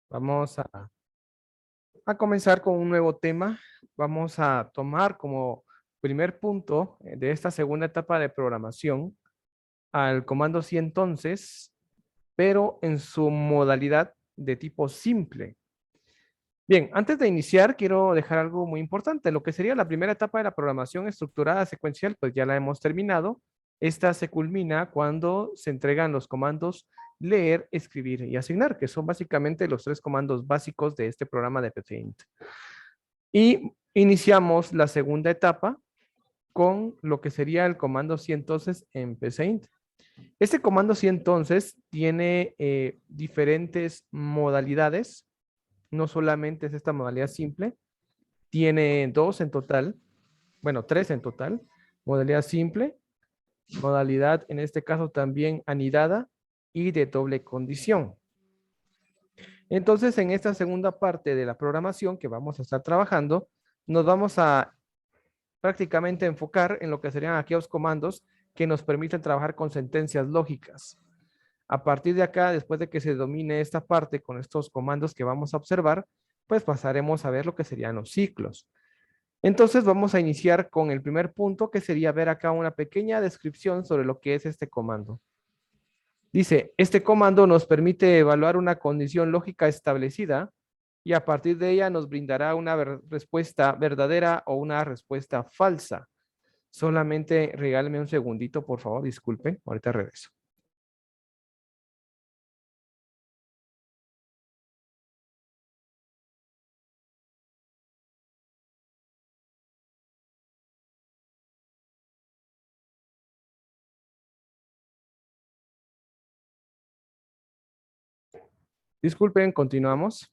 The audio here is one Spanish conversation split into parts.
Vamos a comenzar con un nuevo tema. Vamos a tomar como primer punto de esta segunda etapa de programación al comando sí entonces, pero en su modalidad de tipo simple. Bien, antes de iniciar, quiero dejar algo muy importante. Lo que sería la primera etapa de la programación estructurada secuencial, pues ya la hemos terminado. Esta se culmina cuando se entregan los comandos leer, escribir y asignar, que son básicamente los tres comandos básicos de este programa de PCInt. Y iniciamos la segunda etapa con lo que sería el comando sí entonces en PCInt. Este comando sí entonces tiene diferentes modalidades. No solamente es esta modalidad simple, tiene dos en total, bueno, tres en total. Modalidad simple, modalidad en este caso también anidada y de doble condición. Entonces, en esta segunda parte de la programación que vamos a estar trabajando, nos vamos a prácticamente enfocar en lo que serían aquellos comandos que nos permiten trabajar con sentencias lógicas. A partir de acá, después de que se domine esta parte con estos comandos que vamos a observar, pues pasaremos a ver lo que serían los ciclos. Entonces vamos a iniciar con el primer punto, que sería ver acá una pequeña descripción sobre lo que es este comando. Dice, este comando nos permite evaluar una condición lógica establecida y a partir de ella nos brindará una respuesta verdadera o una respuesta falsa. Solamente regáleme un segundito, por favor, disculpen, ahorita regreso. Disculpen, continuamos.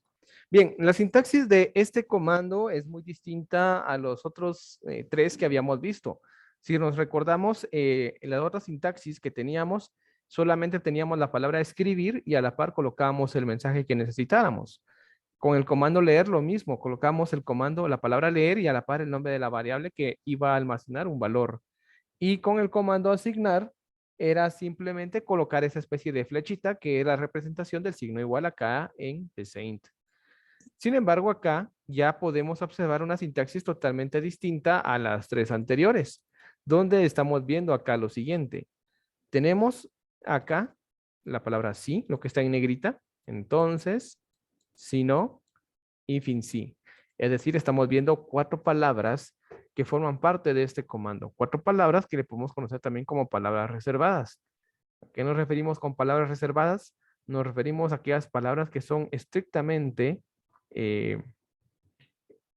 Bien, la sintaxis de este comando es muy distinta a los otros tres que habíamos visto. Si nos recordamos, en la otra sintaxis que teníamos, solamente teníamos la palabra escribir y a la par colocábamos el mensaje que necesitáramos. Con el comando leer lo mismo, colocamos el comando, la palabra leer y a la par el nombre de la variable que iba a almacenar un valor. Y con el comando asignar era simplemente colocar esa especie de flechita que es la representación del signo igual acá en PCInt. Sin embargo, acá ya podemos observar una sintaxis totalmente distinta a las tres anteriores, donde estamos viendo acá lo siguiente. Tenemos acá la palabra sí, lo que está en negrita, entonces, si no, y fin sí. Es decir, estamos viendo cuatro palabras que forman parte de este comando. Cuatro palabras que le podemos conocer también como palabras reservadas. ¿A qué nos referimos con palabras reservadas? Nos referimos a aquellas palabras que son estrictamente, eh,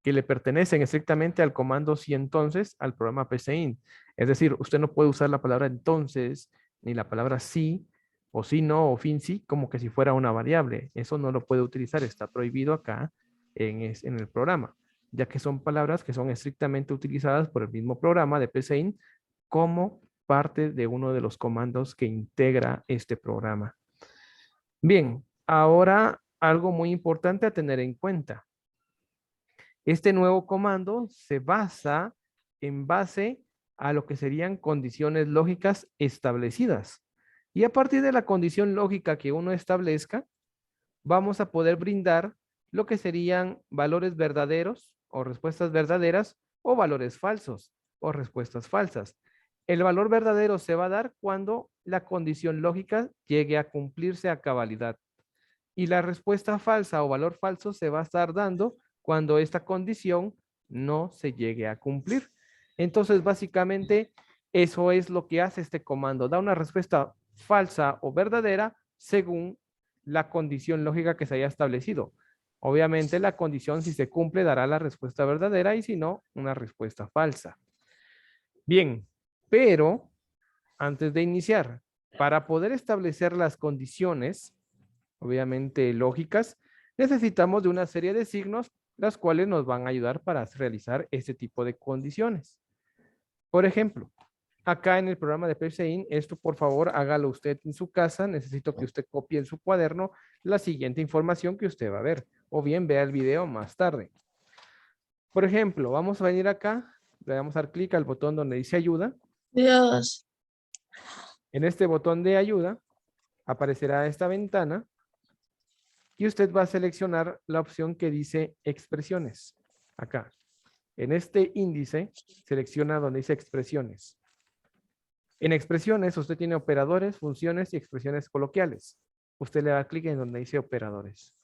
que le pertenecen estrictamente al comando sí entonces al programa PCInt. Es decir, usted no puede usar la palabra entonces, ni la palabra sí, o sí no, o fin sí, como que si fuera una variable. Eso no lo puede utilizar, está prohibido acá en el programa, ya que son palabras que son estrictamente utilizadas por el mismo programa de PCInt como parte de uno de los comandos que integra este programa. Bien, ahora algo muy importante a tener en cuenta. Este nuevo comando se basa en base a lo que serían condiciones lógicas establecidas. Y a partir de la condición lógica que uno establezca, vamos a poder brindar lo que serían valores verdaderos o respuestas verdaderas o valores falsos o respuestas falsas. El valor verdadero se va a dar cuando la condición lógica llegue a cumplirse a cabalidad. Y la respuesta falsa o valor falso se va a estar dando cuando esta condición no se llegue a cumplir. Entonces, básicamente, eso es lo que hace este comando. Da una respuesta falsa o verdadera según la condición lógica que se haya establecido. Obviamente, la condición, si se cumple, dará la respuesta verdadera y si no, una respuesta falsa. Bien, pero antes de iniciar, para poder establecer las condiciones, obviamente lógicas, necesitamos de una serie de signos, las cuales nos van a ayudar para realizar este tipo de condiciones. Por ejemplo, acá en el programa de PCInt, esto por favor hágalo usted en su casa, necesito que usted copie en su cuaderno la siguiente información que usted va a ver, o bien vea el video más tarde. Por ejemplo, vamos a venir acá, le damos a dar clic al botón donde dice ayuda. Dios. En este botón de ayuda aparecerá esta ventana y usted va a seleccionar la opción que dice expresiones. Acá. En este índice, selecciona donde dice expresiones. En expresiones, usted tiene operadores, funciones y expresiones coloquiales. Usted le da clic en donde dice operadores.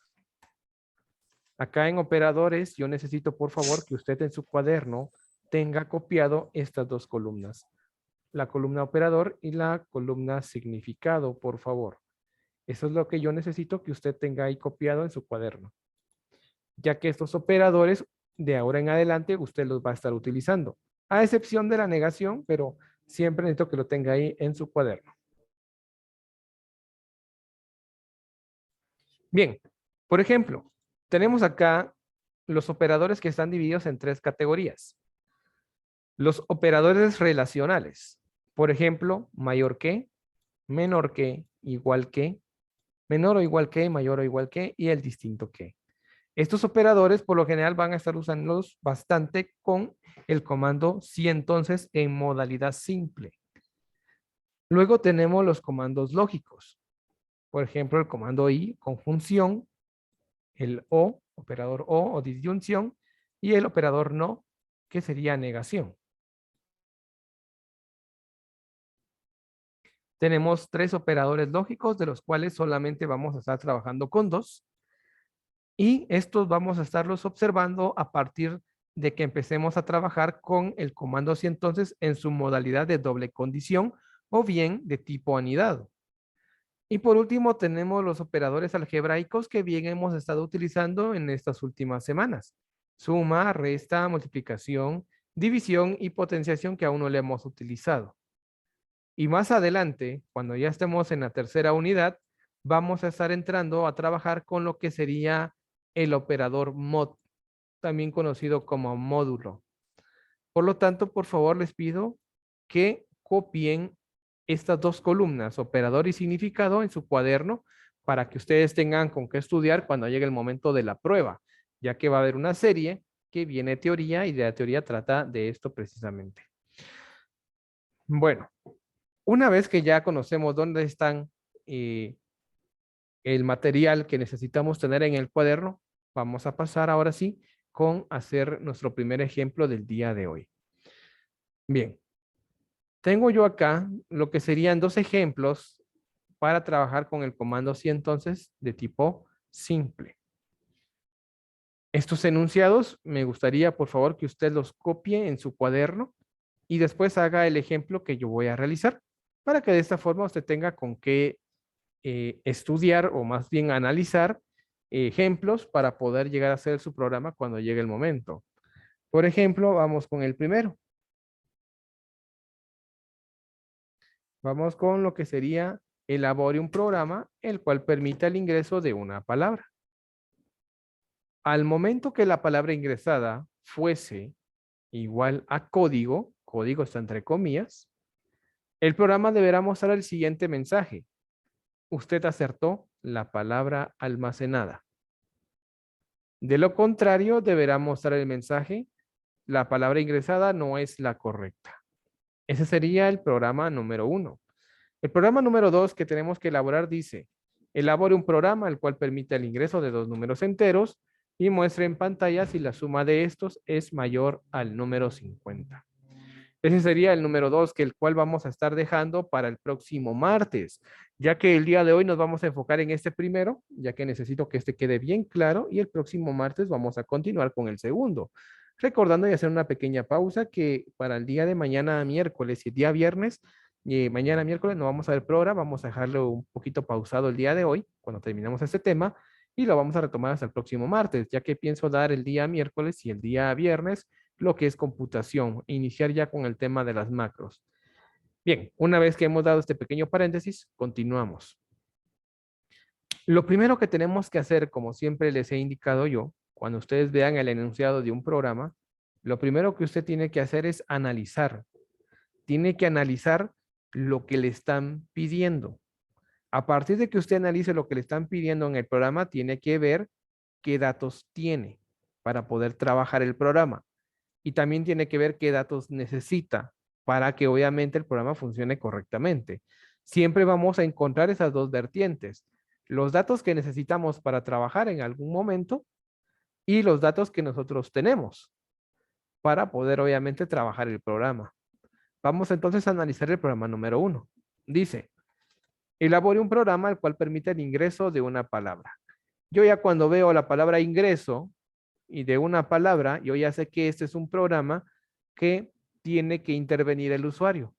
Acá en operadores, yo necesito, por favor, que usted en su cuaderno tenga copiado estas dos columnas. La columna operador y la columna significado, por favor. Eso es lo que yo necesito que usted tenga ahí copiado en su cuaderno. Ya que estos operadores, de ahora en adelante, usted los va a estar utilizando. A excepción de la negación, pero siempre necesito que lo tenga ahí en su cuaderno. Bien, por ejemplo, tenemos acá los operadores que están divididos en tres categorías. Los operadores relacionales. Por ejemplo, mayor que, menor que, igual que, menor o igual que, mayor o igual que, y el distinto que. Estos operadores por lo general van a estar usándolos bastante con el comando si entonces en modalidad simple. Luego tenemos los comandos lógicos. Por ejemplo, el comando i, conjunción, el o, operador o disyunción, y el operador no, que sería negación. Tenemos tres operadores lógicos, de los cuales solamente vamos a estar trabajando con dos. Y estos vamos a estarlos observando a partir de que empecemos a trabajar con el comando si entonces en su modalidad de doble condición o bien de tipo anidado. Y por último tenemos los operadores algebraicos que bien hemos estado utilizando en estas últimas semanas. Suma, resta, multiplicación, división y potenciación que aún no le hemos utilizado. Y más adelante, cuando ya estemos en la tercera unidad, vamos a estar entrando a trabajar con lo que sería el operador mod, también conocido como módulo. Por lo tanto, por favor, les pido que copien estas dos columnas, operador y significado, en su cuaderno para que ustedes tengan con qué estudiar cuando llegue el momento de la prueba, ya que va a haber una serie que viene teoría y de la teoría trata de esto precisamente. Bueno, una vez que ya conocemos dónde están el material que necesitamos tener en el cuaderno, vamos a pasar ahora sí con hacer nuestro primer ejemplo del día de hoy. Bien, tengo yo acá lo que serían dos ejemplos para trabajar con el comando si entonces de tipo simple. Estos enunciados me gustaría por favor que usted los copie en su cuaderno y después haga el ejemplo que yo voy a realizar para que de esta forma usted tenga con qué estudiar o más bien analizar ejemplos para poder llegar a hacer su programa cuando llegue el momento. Por ejemplo, vamos con el primero. Vamos con lo que sería elabore un programa el cual permita el ingreso de una palabra. Al momento que la palabra ingresada fuese igual a código, código está entre comillas, el programa deberá mostrar el siguiente mensaje. Usted acertó la palabra almacenada. De lo contrario, deberá mostrar el mensaje, la palabra ingresada no es la correcta. Ese sería el programa número 1. El programa número 2 que tenemos que elaborar dice, elabore un programa el cual permita el ingreso de dos números enteros y muestre en pantalla si la suma de estos es mayor al número 50. Ese sería el número 2, que el cual vamos a estar dejando para el próximo martes, ya que el día de hoy nos vamos a enfocar en este primero, ya que necesito que este quede bien claro, y el próximo martes vamos a continuar con el segundo. Recordando y hacer una pequeña pausa que para el día de mañana miércoles y el día viernes, mañana miércoles no vamos a ver programa, vamos a dejarlo un poquito pausado el día de hoy, cuando terminamos este tema, y lo vamos a retomar hasta el próximo martes, ya que pienso dar el día miércoles y el día viernes lo que es computación, iniciar ya con el tema de las macros. Bien, una vez que hemos dado este pequeño paréntesis, continuamos. Lo primero que tenemos que hacer, como siempre les he indicado yo, cuando ustedes vean el enunciado de un programa, lo primero que usted tiene que hacer es analizar. Tiene que analizar lo que le están pidiendo. A partir de que usted analice lo que le están pidiendo en el programa, tiene que ver qué datos tiene para poder trabajar el programa. Y también tiene que ver qué datos necesita para que obviamente el programa funcione correctamente. Siempre vamos a encontrar esas dos vertientes. los datos que necesitamos para trabajar en algún momento y los datos que nosotros tenemos para poder obviamente trabajar el programa. Vamos entonces a analizar el programa número 1. Dice, elabore un programa el cual permite el ingreso de una palabra. Yo ya cuando veo la palabra ingreso y de una palabra, yo ya sé que este es un programa que tiene que intervenir el usuario,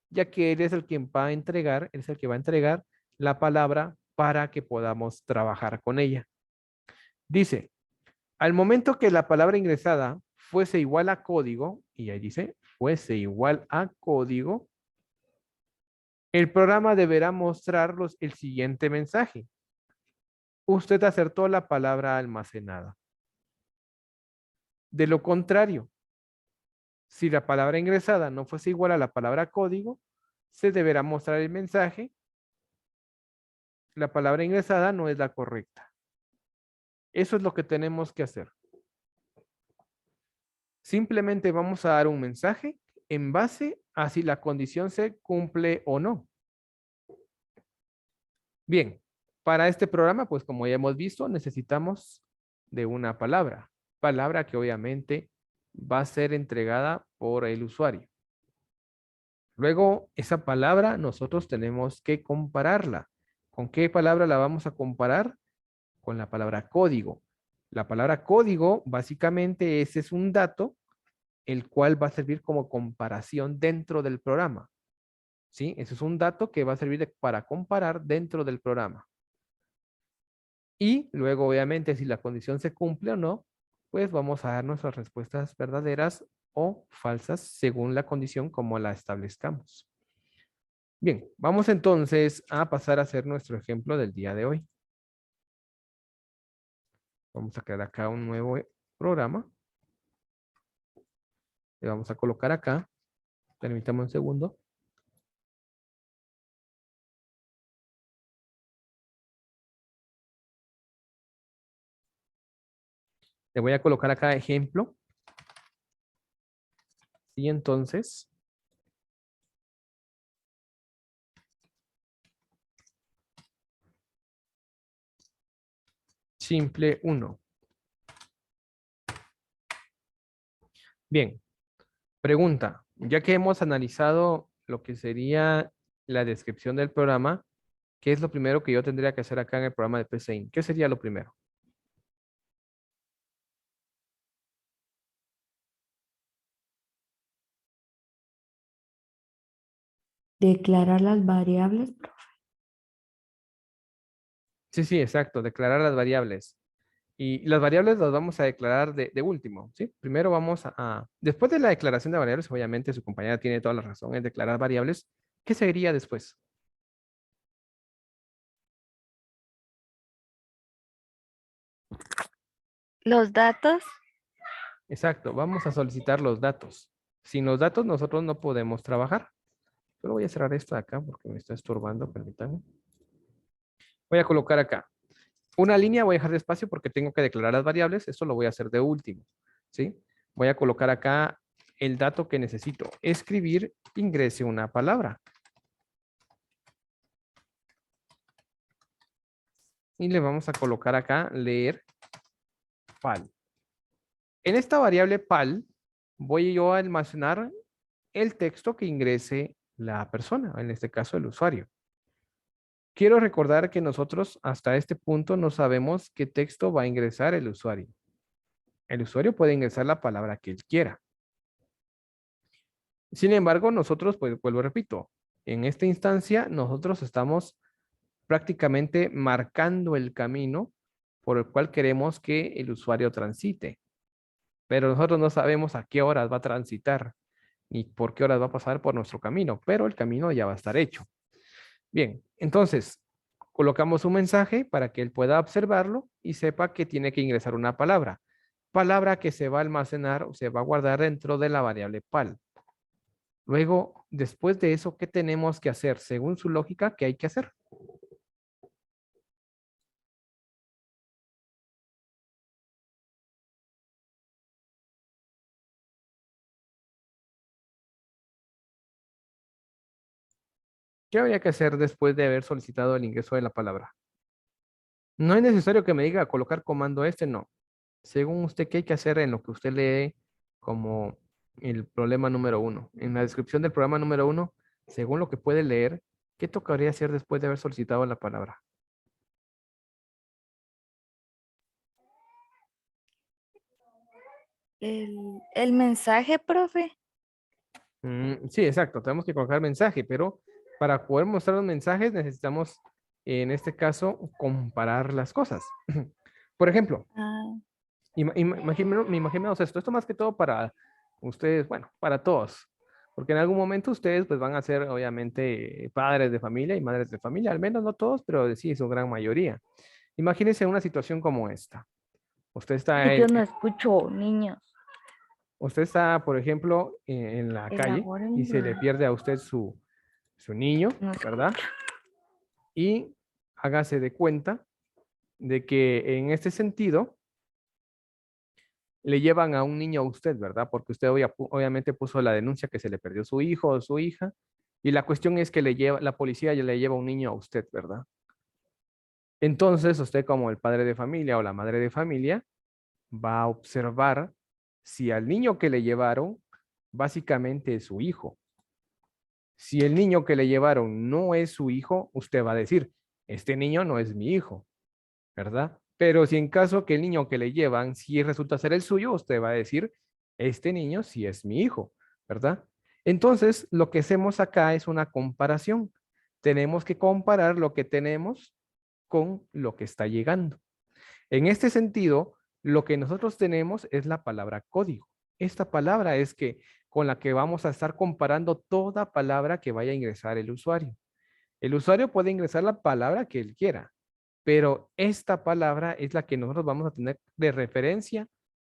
ya que él es el quien va a entregar, él es el que va a entregar la palabra para que podamos trabajar con ella. Dice, al momento que la palabra ingresada fuese igual a código, y ahí dice, fuese igual a código, el programa deberá mostrarlos el siguiente mensaje. Usted acertó la palabra almacenada. De lo contrario, si la palabra ingresada no fuese igual a la palabra código, se deberá mostrar el mensaje. La palabra ingresada no es la correcta. Eso es lo que tenemos que hacer. Simplemente vamos a dar un mensaje en base a si la condición se cumple o no. Bien, para este programa, pues como ya hemos visto, necesitamos de una palabra que obviamente va a ser entregada por el usuario. Luego, esa palabra nosotros tenemos que compararla. ¿Con qué palabra la vamos a comparar? Con la palabra código. La palabra código, básicamente, ese es un dato el cual va a servir como comparación dentro del programa. ¿Sí? Ese es un dato que va a servir para comparar dentro del programa. Y luego, obviamente, si la condición se cumple o no, pues vamos a dar nuestras respuestas verdaderas o falsas según la condición como la establezcamos. Bien, vamos entonces a pasar a hacer nuestro ejemplo del día de hoy. Vamos a crear acá un nuevo programa. Le vamos a colocar acá. Permítame un segundo. Le voy a colocar acá ejemplo. Y entonces, simple 1. Bien, pregunta. Ya que hemos analizado lo que sería la descripción del programa, ¿qué es lo primero que yo tendría que hacer acá en el programa de PCIN? ¿Qué sería lo primero? Declarar las variables. Sí, sí, exacto. Declarar las variables. Y las variables las vamos a declarar de último, ¿sí? Primero vamos después de la declaración de variables, obviamente su compañera tiene toda la razón en declarar variables. ¿Qué seguiría después? Los datos, Exacto, vamos a solicitar los datos. Sin los datos nosotros no podemos trabajar. Solo voy a cerrar esto de acá porque me está estorbando, permítanme. Voy a colocar acá. Una línea voy a dejar de espacio porque tengo que declarar las variables. Esto lo voy a hacer de último, ¿sí? Voy a colocar acá el dato que necesito. Escribir, ingrese una palabra. Y le vamos a colocar acá leer pal. En esta variable pal voy yo a almacenar el texto que ingrese la persona, en este caso el usuario. Quiero recordar que nosotros hasta este punto no sabemos qué texto va a ingresar el usuario. El usuario puede ingresar la palabra que él quiera. Sin embargo, nosotros, pues vuelvo, repito, en esta instancia nosotros estamos prácticamente marcando el camino por el cual queremos que el usuario transite. Pero nosotros no sabemos a qué horas va a transitar ni por qué horas va a pasar por nuestro camino, pero el camino ya va a estar hecho. Bien, entonces colocamos un mensaje para que él pueda observarlo y sepa que tiene que ingresar una palabra. Palabra que se va a almacenar o se va a guardar dentro de la variable pal. Luego, después de eso, ¿qué tenemos que hacer? Según su lógica, ¿qué hay que hacer? ¿Qué había que hacer después de haber solicitado el ingreso de la palabra? No es necesario que me diga colocar comando este, no. Según usted, ¿qué hay que hacer en lo que usted lee como el problema número 1? En la descripción del programa número 1, según lo que puede leer, ¿qué tocaría hacer después de haber solicitado la palabra? El mensaje, profe. Sí, exacto. Tenemos que colocar mensaje, pero para poder mostrar los mensajes necesitamos, en este caso, comparar las cosas. Por ejemplo, Ah, imaginemos esto más que todo para ustedes, bueno, para todos, porque en algún momento ustedes pues van a ser obviamente padres de familia y madres de familia, al menos no todos, pero sí su gran mayoría. Imagínense una situación como esta. Usted está, yo no escucho niños. usted está, por ejemplo, en la calle y Elaboren. se le pierde a usted su niño, No ¿verdad? escucho. Y hágase de cuenta de que en este sentido le llevan a un niño a usted, ¿verdad? Porque usted obviamente puso la denuncia que se le perdió su hijo o su hija, y la cuestión es que la policía ya le lleva un niño a usted, ¿verdad? Entonces, usted como el padre de familia o la madre de familia va a observar si al niño que le llevaron básicamente es su hijo. Si el niño que le llevaron no es su hijo, usted va a decir, este niño no es mi hijo, ¿verdad? Pero si en caso que el niño que le llevan sí resulta ser el suyo, usted va a decir, este niño sí es mi hijo, ¿verdad? Entonces, lo que hacemos acá es una comparación. Tenemos que comparar lo que tenemos con lo que está llegando. En este sentido, lo que nosotros tenemos es la palabra código. Esta palabra es que con la que vamos a estar comparando toda palabra que vaya a ingresar el usuario. El usuario puede ingresar la palabra que él quiera, pero esta palabra es la que nosotros vamos a tener de referencia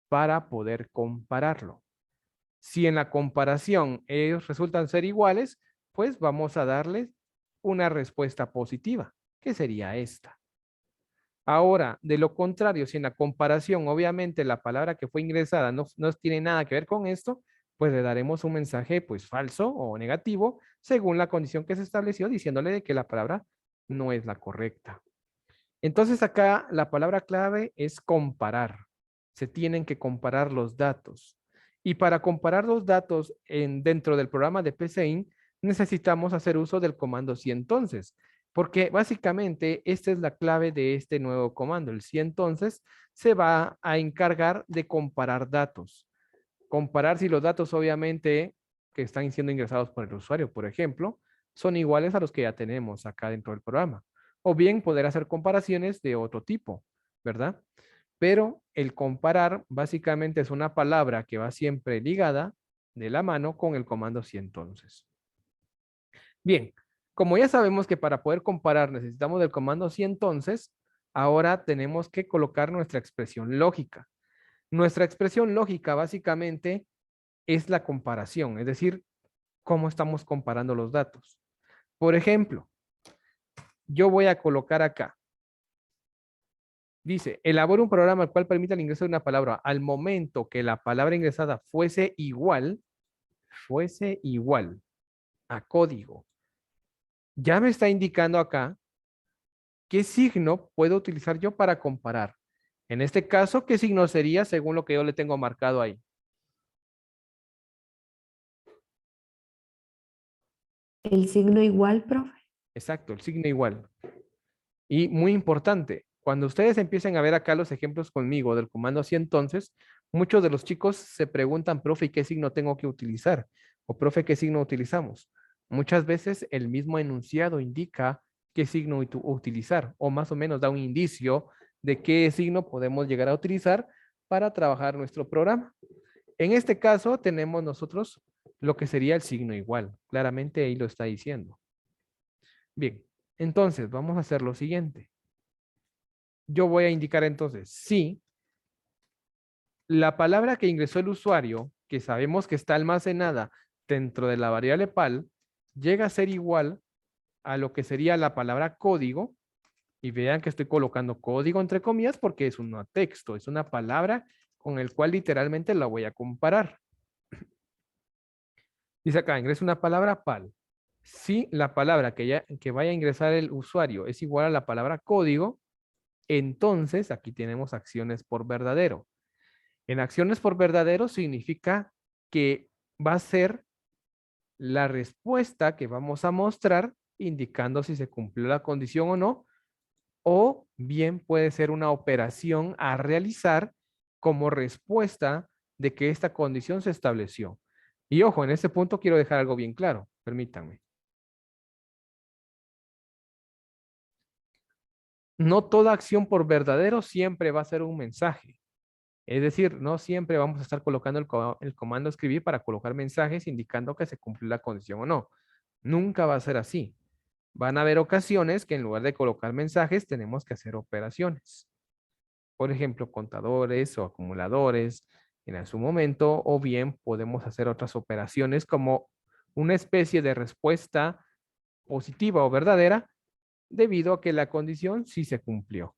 para poder compararlo. Si en la comparación ellos resultan ser iguales, pues vamos a darles una respuesta positiva, que sería esta. Ahora, de lo contrario, si en la comparación obviamente la palabra que fue ingresada no tiene nada que ver con esto, pues le daremos un mensaje pues falso o negativo según la condición que se estableció diciéndole de que la palabra no es la correcta. Entonces acá la palabra clave es comparar. Se tienen que comparar los datos. Y para comparar los datos dentro del programa de PCIN, necesitamos hacer uso del comando si entonces, porque básicamente esta es la clave de este nuevo comando. El si entonces se va a encargar de comparar datos. Comparar si los datos obviamente que están siendo ingresados por el usuario, por ejemplo, son iguales a los que ya tenemos acá dentro del programa. O bien poder hacer comparaciones de otro tipo, ¿verdad? Pero el comparar básicamente es una palabra que va siempre ligada de la mano con el comando si entonces. Bien, como ya sabemos que para poder comparar necesitamos del comando si entonces, ahora tenemos que colocar nuestra expresión lógica. Nuestra expresión lógica básicamente es la comparación, es decir, cómo estamos comparando los datos. Por ejemplo, yo voy a colocar acá. Dice, elabora un programa al cual permita el ingreso de una palabra al momento que la palabra ingresada fuese igual a código. Ya me está indicando acá qué signo puedo utilizar yo para comparar. En este caso, ¿qué signo sería según lo que yo le tengo marcado ahí? El signo igual, profe. Exacto, el signo igual. Y muy importante, cuando ustedes empiecen a ver acá los ejemplos conmigo del comando así entonces, muchos de los chicos se preguntan, profe, ¿y qué signo tengo que utilizar? O profe, ¿qué signo utilizamos? Muchas veces el mismo enunciado indica qué signo utilizar o más o menos da un indicio de qué signo podemos llegar a utilizar para trabajar nuestro programa. En este caso tenemos nosotros lo que sería el signo igual. Claramente ahí lo está diciendo. Bien, entonces vamos a hacer lo siguiente. Yo voy a indicar entonces si la palabra que ingresó el usuario, que sabemos que está almacenada dentro de la variable PAL, llega a ser igual a lo que sería la palabra código, y vean que estoy colocando código entre comillas porque es un texto, es una palabra con el cual literalmente la voy a comparar. Dice acá, ingresa una palabra PAL. Si la palabra que vaya a ingresar el usuario es igual a la palabra código, entonces aquí tenemos acciones por verdadero. En acciones por verdadero significa que va a ser la respuesta que vamos a mostrar indicando si se cumplió la condición o no, o bien puede ser una operación a realizar como respuesta de que esta condición se estableció. Y ojo, en este punto quiero dejar algo bien claro, permítanme. No toda acción por verdadero siempre va a ser un mensaje. Es decir, no siempre vamos a estar colocando el comando escribir para colocar mensajes indicando que se cumplió la condición o no. Nunca va a ser así. Van a haber ocasiones que en lugar de colocar mensajes tenemos que hacer operaciones. Por ejemplo, contadores o acumuladores en su momento, o bien podemos hacer otras operaciones como una especie de respuesta positiva o verdadera debido a que la condición sí se cumplió.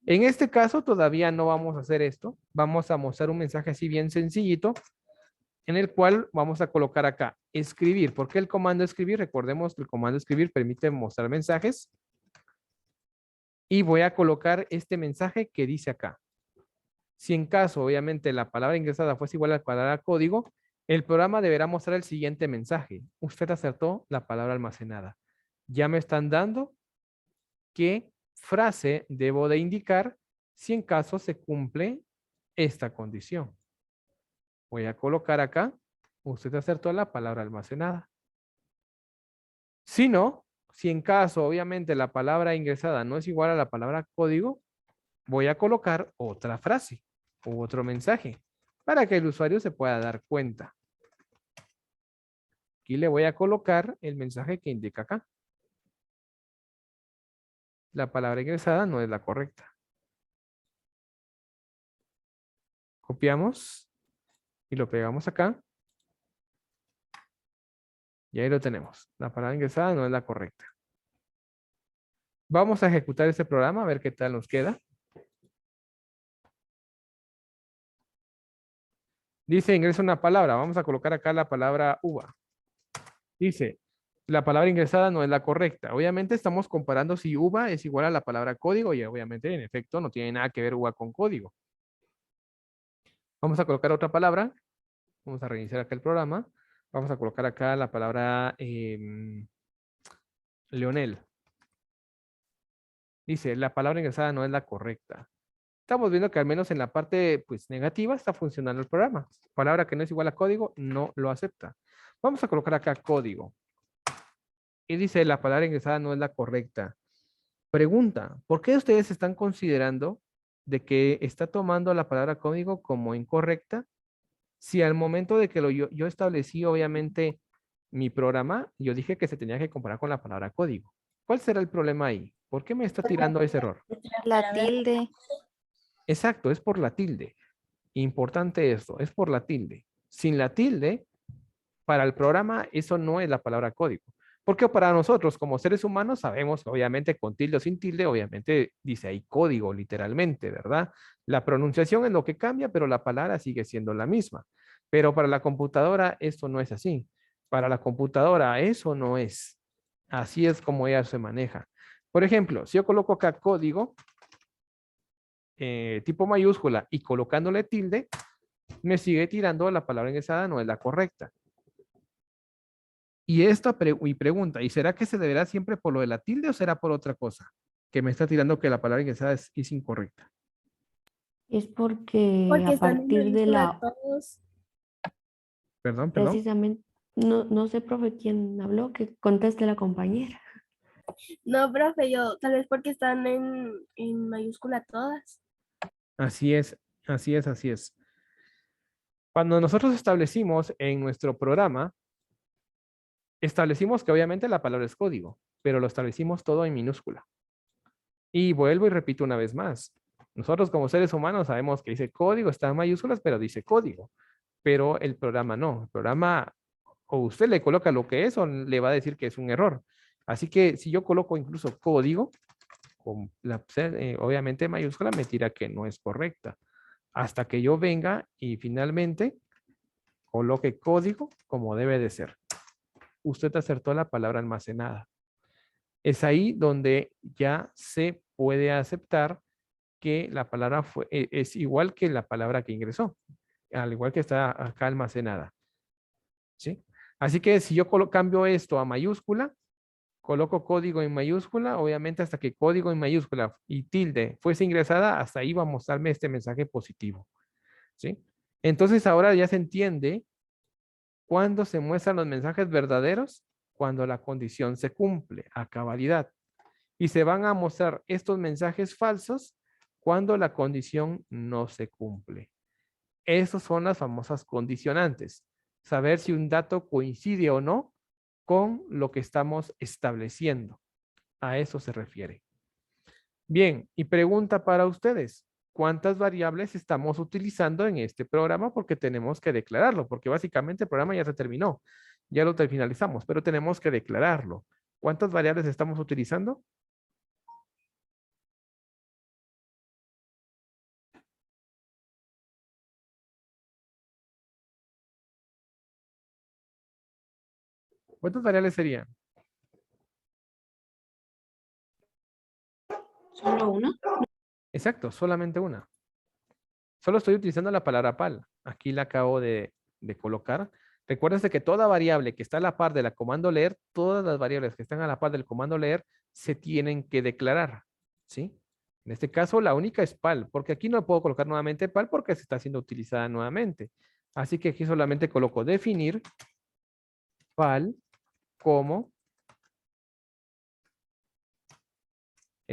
En este caso todavía no vamos a hacer esto. Vamos a mostrar un mensaje así bien sencillito en el cual vamos a colocar acá escribir. ¿Por qué el comando escribir? Recordemos que el comando escribir permite mostrar mensajes. Y voy a colocar este mensaje que dice acá. Si en caso, obviamente, la palabra ingresada fuese igual a la palabra código, el programa deberá mostrar el siguiente mensaje. Usted acertó la palabra almacenada. Ya me están dando qué frase debo de indicar si en caso se cumple esta condición. Voy a colocar acá, usted acertó la palabra almacenada. Si no, si en caso obviamente la palabra ingresada no es igual a la palabra código, voy a colocar otra frase u otro mensaje para que el usuario se pueda dar cuenta. Aquí le voy a colocar el mensaje que indica acá. La palabra ingresada no es la correcta. Copiamos y lo pegamos acá. Y ahí lo tenemos. La palabra ingresada no es la correcta. Vamos a ejecutar este programa a ver qué tal nos queda. Dice ingresa una palabra. Vamos a colocar acá la palabra uva. Dice, la palabra ingresada no es la correcta. Obviamente estamos comparando si uva es igual a la palabra código y obviamente en efecto no tiene nada que ver uva con código. Vamos a colocar otra palabra. Vamos a reiniciar acá el programa. Vamos a colocar acá la palabra Leonel. Dice, la palabra ingresada no es la correcta. Estamos viendo que al menos en la parte pues, negativa está funcionando el programa. Palabra que no es igual a código, no lo acepta. Vamos a colocar acá código. Y dice, la palabra ingresada no es la correcta. Pregunta, ¿por qué ustedes están considerando de que está tomando la palabra código como incorrecta? Si al momento de que yo establecí obviamente mi programa, yo dije que se tenía que comparar con la palabra código. ¿Cuál será el problema ahí? ¿Por qué me está tirando ese error? La tilde. Exacto, es por la tilde. Importante esto, es por la tilde. Sin la tilde, para el programa, eso no es la palabra código. Porque para nosotros, como seres humanos, sabemos que obviamente con tilde o sin tilde, obviamente dice ahí código, literalmente, ¿verdad? La pronunciación es lo que cambia, pero la palabra sigue siendo la misma. Pero para la computadora, esto no es así. Para la computadora, eso no es. Así es como ella se maneja. Por ejemplo, si yo coloco acá código, tipo mayúscula y colocándole tilde, me sigue tirando la palabra ingresada, no es la correcta. Y esta pregunta, ¿y será que se deberá siempre por lo de la tilde o será por otra cosa? Que me está tirando que la palabra ingresada es incorrecta. Es porque Porque a están en partir de mayúscula la, todos. Perdón. precisamente, no sé, profe, quién habló, que conteste la compañera. No, profe, yo tal vez porque están en mayúscula todas. Así es, así es, así es. Cuando nosotros establecimos en nuestro programa, establecimos que obviamente la palabra es código, pero lo establecimos todo en minúscula. Y vuelvo y repito una vez más. Nosotros como seres humanos sabemos que dice código, está en mayúsculas, pero dice código. Pero el programa no. El programa o usted le coloca lo que es o le va a decir que es un error. Así que si yo coloco incluso código, con obviamente mayúscula me tira que no es correcta. Hasta que yo venga y finalmente coloque código como debe de ser. Usted acertó la palabra almacenada. Es ahí donde ya se puede aceptar que la palabra es igual que la palabra que ingresó, al igual que está acá almacenada. ¿Sí? Así que si yo cambio esto a mayúscula, coloco código en mayúscula, obviamente hasta que código en mayúscula y tilde fuese ingresada, hasta ahí va a mostrarme este mensaje positivo. ¿Sí? Entonces ahora ya se entiende cuándo se muestran los mensajes verdaderos, cuando la condición se cumple a cabalidad. Y se van a mostrar estos mensajes falsos cuando la condición no se cumple. Esas son las famosas condicionantes. Saber si un dato coincide o no con lo que estamos estableciendo. A eso se refiere. Bien, y pregunta para ustedes. ¿Cuántas variables estamos utilizando en este programa? Porque tenemos que declararlo, porque básicamente el programa ya se terminó. Ya lo finalizamos, pero tenemos que declararlo. ¿Cuántas variables estamos utilizando? ¿Cuántas variables serían? ¿Solo una? Exacto, solamente una. Solo estoy utilizando la palabra pal. Aquí la acabo de colocar. Recuérdense que toda variable que está a la par de la comando leer, todas las variables que están a la par del comando leer, se tienen que declarar. ¿Sí? En este caso, la única es pal, porque aquí no puedo colocar nuevamente pal porque se está siendo utilizada nuevamente. Así que aquí solamente coloco definir pal como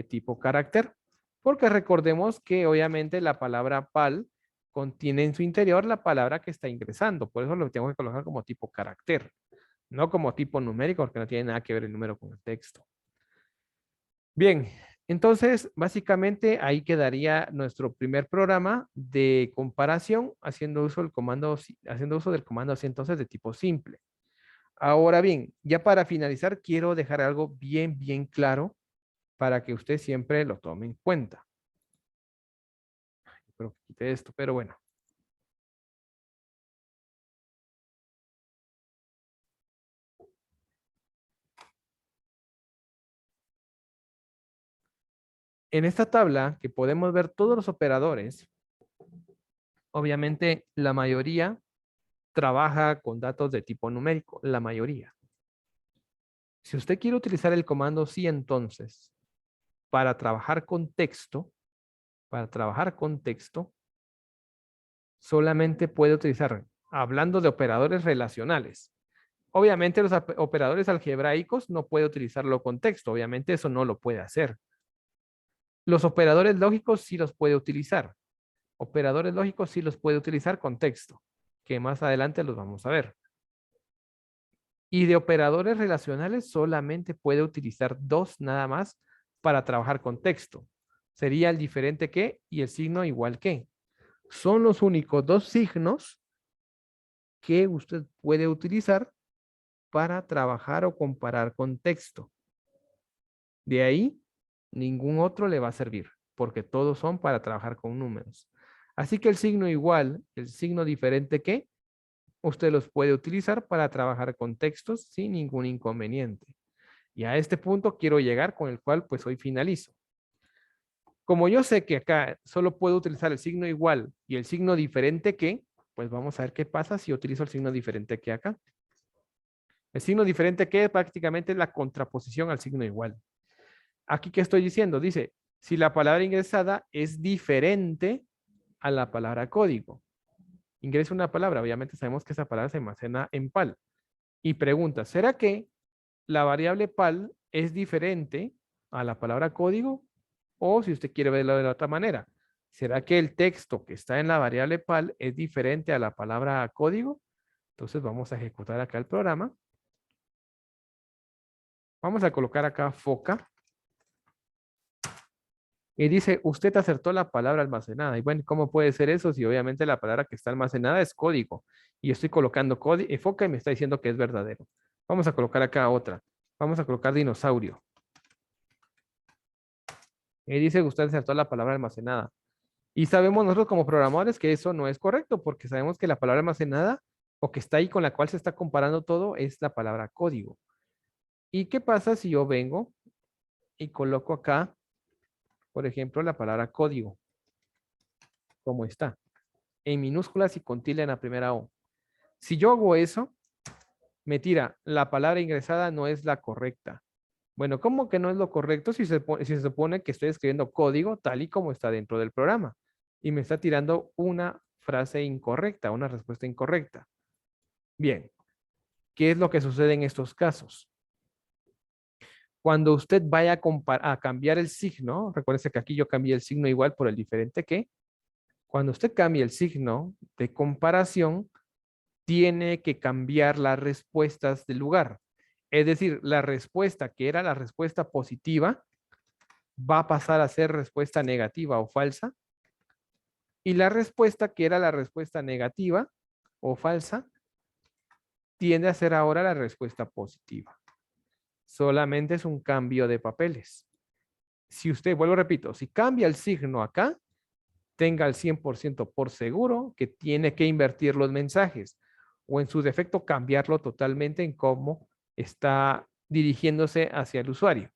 tipo carácter, porque recordemos que obviamente la palabra pal contiene en su interior la palabra que está ingresando, por eso lo tengo que colocar como tipo carácter, no como tipo numérico, porque no tiene nada que ver el número con el texto. Bien, entonces básicamente ahí quedaría nuestro primer programa de comparación haciendo uso del comando así entonces de tipo simple. Ahora bien, ya para finalizar quiero dejar algo bien claro para que usted siempre lo tome en cuenta. Espero que quite esto, pero bueno. En esta tabla que podemos ver todos los operadores, obviamente la mayoría trabaja con datos de tipo numérico, la mayoría. Si usted quiere utilizar el comando sí entonces para trabajar con texto, solamente puede utilizar, hablando de operadores relacionales. Obviamente los operadores algebraicos no puede utilizarlo con texto, obviamente eso no lo puede hacer. Los operadores lógicos sí los puede utilizar. Operadores lógicos sí los puede utilizar con texto, que más adelante los vamos a ver. Y de operadores relacionales solamente puede utilizar dos nada más para trabajar con texto. Sería el diferente que y el signo igual que. Son los únicos dos signos que usted puede utilizar para trabajar o comparar con texto. De ahí, ningún otro le va a servir, porque todos son para trabajar con números. Así que el signo igual, el signo diferente que, usted los puede utilizar para trabajar con textos sin ningún inconveniente. Y a este punto quiero llegar con el cual pues hoy finalizo. Como yo sé que acá solo puedo utilizar el signo igual y el signo diferente que, pues vamos a ver qué pasa si utilizo el signo diferente que acá. El signo diferente que prácticamente es la contraposición al signo igual. Aquí, ¿qué estoy diciendo? Dice, si la palabra ingresada es diferente a la palabra código. Ingresa una palabra, obviamente sabemos que esa palabra se almacena en pal. Y pregunta, ¿será que la variable pal es diferente a la palabra código? O si usted quiere verlo de la otra manera, ¿será que el texto que está en la variable pal es diferente a la palabra código? Entonces vamos a ejecutar acá el programa. Vamos a colocar acá foca. Y dice, usted acertó la palabra almacenada. Y bueno, ¿cómo puede ser eso si obviamente la palabra que está almacenada es código? Y yo estoy colocando código, foca y me está diciendo que es verdadero. Vamos a colocar acá otra. Vamos a colocar dinosaurio. Y dice, usted acertó la palabra almacenada. Y sabemos nosotros como programadores que eso no es correcto, porque sabemos que la palabra almacenada o que está ahí con la cual se está comparando todo es la palabra código. ¿Y qué pasa si yo vengo y coloco acá, por ejemplo, la palabra código? como está, en minúsculas y con tilde en la primera O. Si yo hago eso, me tira, la palabra ingresada no es la correcta. Bueno, ¿cómo que no es lo correcto si se supone que estoy escribiendo código tal y como está dentro del programa? Y me está tirando una frase incorrecta, una respuesta incorrecta. Bien, ¿qué es lo que sucede en estos casos? Cuando usted vaya a cambiar el signo, recuérdese que aquí yo cambié el signo igual por el diferente que. Cuando usted cambie el signo de comparación, tiene que cambiar las respuestas del lugar. Es decir, la respuesta que era la respuesta positiva va a pasar a ser respuesta negativa o falsa. Y la respuesta que era la respuesta negativa o falsa tiende a ser ahora la respuesta positiva. Solamente es un cambio de papeles. Si usted, vuelvo repito, si cambia el signo acá, tenga el 100% por seguro que tiene que invertir los mensajes o en su defecto cambiarlo totalmente en cómo está dirigiéndose hacia el usuario.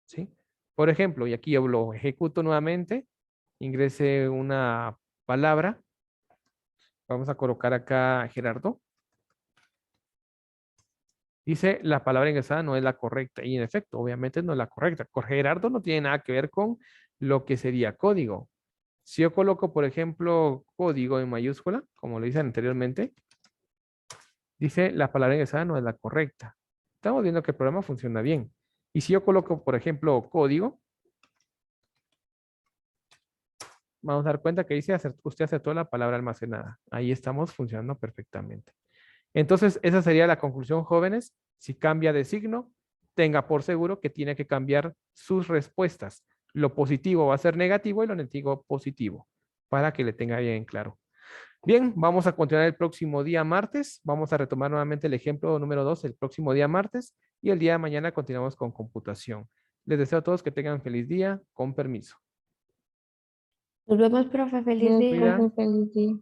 ¿Sí? Por ejemplo, y aquí yo lo ejecuto nuevamente, ingrese una palabra. Vamos a colocar acá Gerardo. Dice, la palabra ingresada no es la correcta. Y en efecto, obviamente no es la correcta. Gerardo no tiene nada que ver con lo que sería código. Si yo coloco, por ejemplo, código en mayúscula, como lo hice anteriormente, dice, la palabra ingresada no es la correcta. Estamos viendo que el programa funciona bien. Y si yo coloco, por ejemplo, código, vamos a dar cuenta que dice, usted acertó la palabra almacenada. Ahí estamos funcionando perfectamente. Entonces, esa sería la conclusión, jóvenes. Si cambia de signo, tenga por seguro que tiene que cambiar sus respuestas. Lo positivo va a ser negativo y lo negativo positivo, para que le tenga bien claro. Bien, vamos a continuar el próximo día martes. Vamos a retomar nuevamente el ejemplo número 2 el próximo día martes y el día de mañana continuamos con computación. Les deseo a todos que tengan feliz día. Con permiso. Nos vemos, profe. Feliz Adiós, día. profe, feliz día.